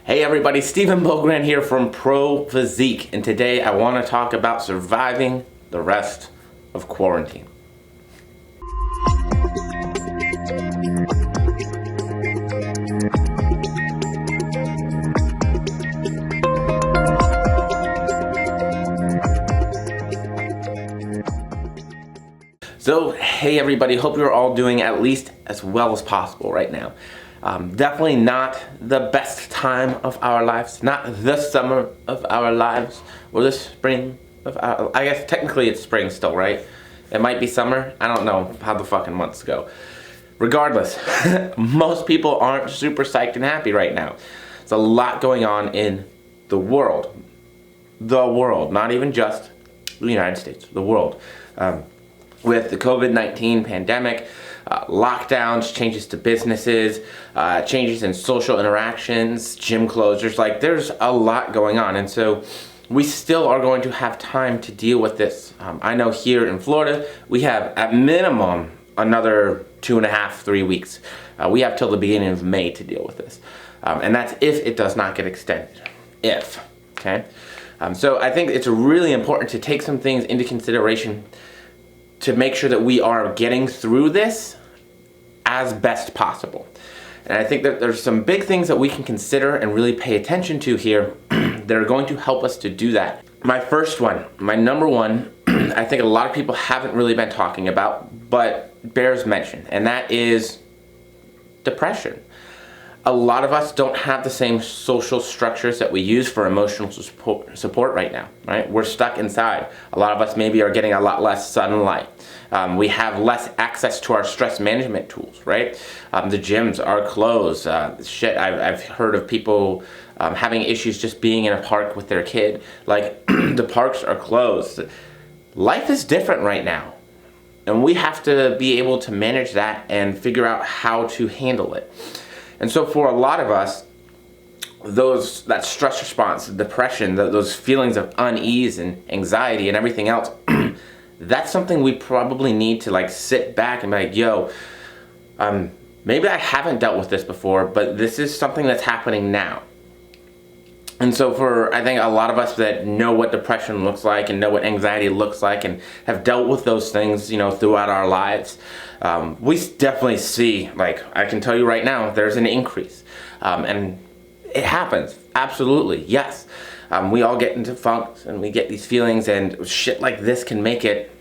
Hey everybody, Stephen Bogran here from Pro Physique, and today I want to talk about surviving the rest of quarantine. So, hey everybody, hope you're all doing at least as well as possible right now. Definitely not the best time of our lives, not the summer of our lives, or the spring of our, I guess technically it's spring still, right? It might be summer, I don't know how the fucking months go. Regardless, most people aren't super psyched and happy right now. There's a lot going on in the world. The world, not even just the United States, the world. With the COVID-19 pandemic, lockdowns, changes to businesses, changes in social interactions, gym closures, like there's a lot going on. And so we still are going to have time to deal with this. I know here in Florida, we have at minimum another 2.5, 3 weeks. We have till the beginning of May to deal with this. And that's if it does not get extended. If, okay? So I think it's really important to take some things into consideration to make sure that we are getting through this as best possible. And I think that there's some big things that we can consider and really pay attention to here that are going to help us to do that. My first one, my number one, I think a lot of people haven't really been talking about, but bears mention, and that is depression. A lot of us don't have the same social structures that we use for emotional support right now, right? We're stuck inside. A lot of us maybe are getting a lot less sunlight. We have less access to our stress management tools, right? The gyms are closed. I've heard of people having issues just being in a park with their kid. Like, the parks are closed. Life is different right now. And we have to be able to manage that and figure out how to handle it. And so for a lot of us, that stress response, the depression, those feelings of unease and anxiety and everything else, that's something we probably need to like sit back and be like, yo, maybe I haven't dealt with this before, but this is something that's happening now. And so for, I think, a lot of us that know what depression looks like and know what anxiety looks like and have dealt with those things, you know, throughout our lives, we definitely see, like, I can tell you right now, there's an increase. And it happens, absolutely, yes. We all get into funks and we get these feelings, and shit like this can make it,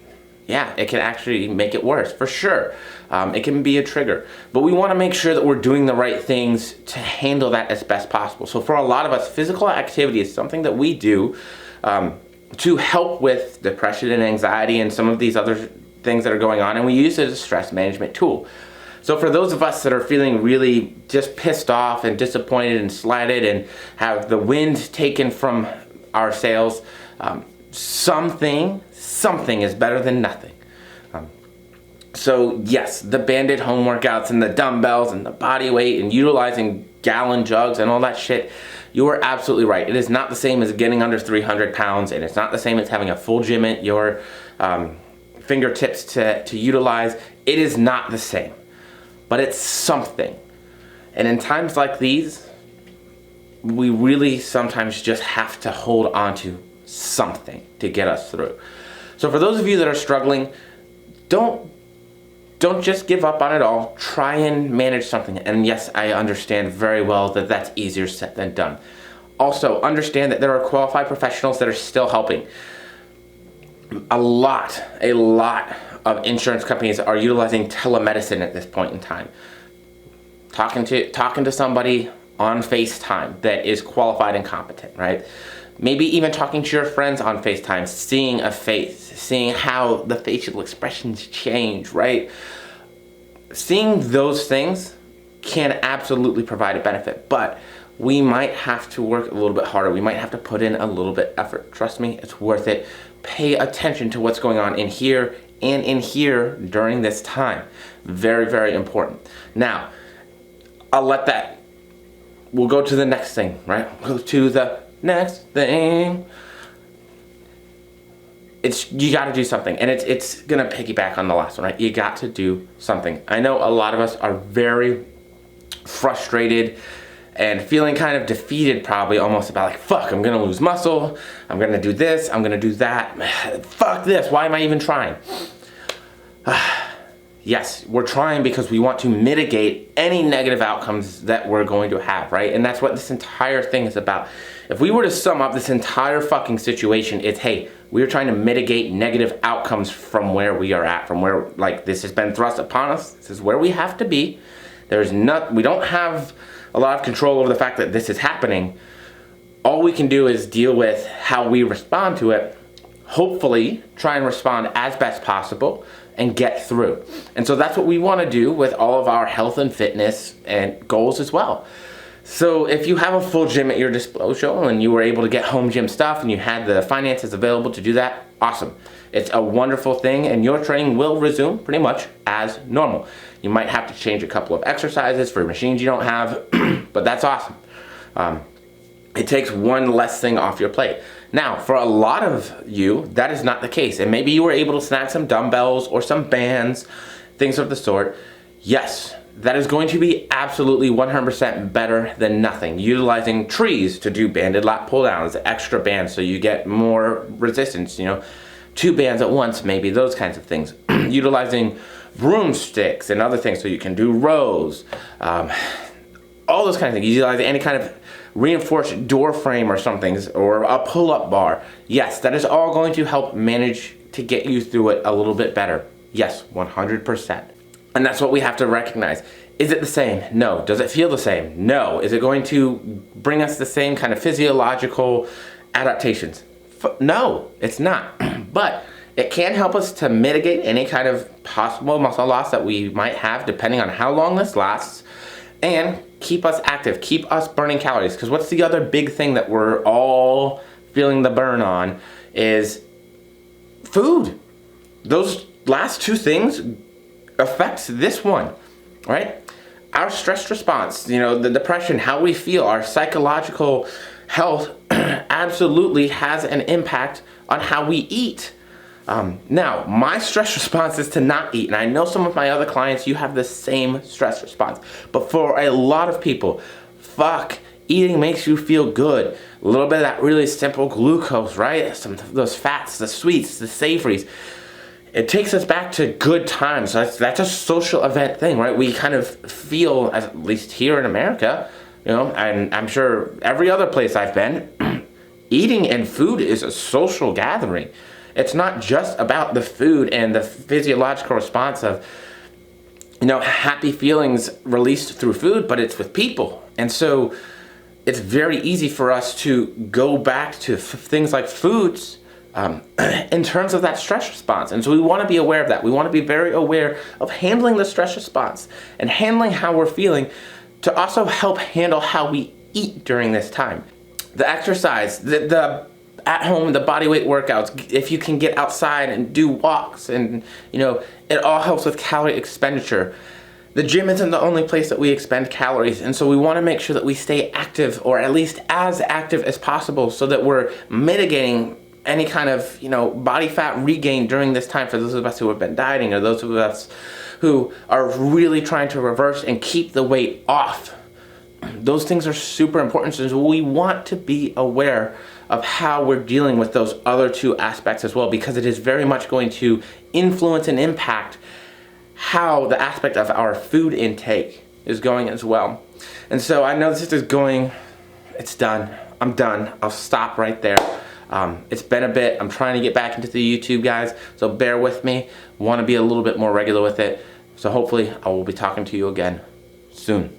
yeah, it can actually make it worse, for sure. It can be a trigger. But we want to make sure that we're doing the right things to handle that as best possible. So for a lot of us, physical activity is something that we do to help with depression and anxiety and some of these other things that are going on, and we use it as a stress management tool. So for those of us that are feeling really just pissed off and disappointed and slighted and have the wind taken from our sails, something is better than nothing. So yes, the banded home workouts and the dumbbells and the body weight and utilizing gallon jugs and all that shit, you are absolutely right. It is not the same as getting under 300 pounds, and it's not the same as having a full gym at your fingertips to utilize. It is not the same, but it's something. And in times like these, we really sometimes just have to hold on to something to get us through. So for those of you that are struggling, don't just give up on it all. Try and manage something. And yes, I understand very well that that's easier said than done. Also, understand that there are qualified professionals that are still helping. A lot of insurance companies are utilizing telemedicine at this point in time. Talking to somebody on FaceTime that is qualified and competent, right? Maybe even talking to your friends on FaceTime, seeing a face, seeing how the facial expressions change, right? Seeing those things can absolutely provide a benefit, but we might have to work a little bit harder. We might have to put in a little bit effort. Trust me, it's worth it. Pay attention to what's going on in here and in here during this time. Very, very important. Now, we'll go to the next thing, right? We'll go to the next thing. You got to do something, and it's gonna piggyback on the last one, right? You got to do something. I know a lot of us are very frustrated and feeling kind of defeated, probably almost about like, fuck, I'm gonna lose muscle, I'm gonna do this, I'm gonna do that, fuck this, why am I even trying? Yes, we're trying because we want to mitigate any negative outcomes that we're going to have, right? And that's what this entire thing is about. If we were to sum up this entire fucking situation, it's, hey, we're trying to mitigate negative outcomes from where we are at, from where, like, this has been thrust upon us. This is where we have to be. We don't have a lot of control over the fact that this is happening. All we can do is deal with how we respond to it. Hopefully, try and respond as best possible and get through. And so that's what we want to do with all of our health and fitness and goals as well. So if you have a full gym at your disposal and you were able to get home gym stuff and you had the finances available to do that, awesome. It's a wonderful thing, and your training will resume pretty much as normal. You might have to change a couple of exercises for machines you don't have, but that's awesome. It takes one less thing off your plate. Now, for a lot of you, that is not the case. And maybe you were able to snag some dumbbells or some bands, things of the sort. Yes, that is going to be absolutely 100% better than nothing. Utilizing trees to do banded lat pull downs, extra bands so you get more resistance, 2 bands at once, maybe, those kinds of things. Utilizing broomsticks and other things so you can do rows, all those kinds of things. Utilizing any kind of reinforced door frame or something, or a pull-up bar. Yes, that is all going to help manage to get you through it a little bit better. Yes, 100%. And that's what we have to recognize. Is it the same? No. Does it feel the same? No. Is it going to bring us the same kind of physiological adaptations? No, it's not. But it can help us to mitigate any kind of possible muscle loss that we might have depending on how long this lasts, and keep us active, keep us burning calories. Because what's the other big thing that we're all feeling the burn on is food. Those last 2 things affects this one, right? Our stress response, the depression, how we feel, our psychological health absolutely has an impact on how we eat. Now, my stress response is to not eat, and I know some of my other clients, you have the same stress response. But for a lot of people, eating makes you feel good. A little bit of that really simple glucose, right? Some of those fats, the sweets, the savories. It takes us back to good times. That's a social event thing, right? We kind of feel, at least here in America, and I'm sure every other place I've been, eating and food is a social gathering. It's not just about the food and the physiological response of, happy feelings released through food, but it's with people. And so it's very easy for us to go back to things like foods in terms of that stress response. And so we want to be aware of that. We want to be very aware of handling the stress response and handling how we're feeling to also help handle how we eat during this time. The exercise, the at home, the body weight workouts, if you can get outside and do walks, and it all helps with calorie expenditure. The gym isn't the only place that we expend calories, and so we want to make sure that we stay active, or at least as active as possible, so that we're mitigating any kind of body fat regain during this time for those of us who have been dieting, or those of us who are really trying to reverse and keep the weight off. Those things are super important, so we want to be aware of how we're dealing with those other 2 aspects as well, because it is very much going to influence and impact how the aspect of our food intake is going as well. And so I know this is going, it's done. I'm done. I'll stop right there. It's been a bit. I'm trying to get back into the YouTube, guys, so bear with me. Want to be a little bit more regular with it. So hopefully I will be talking to you again soon.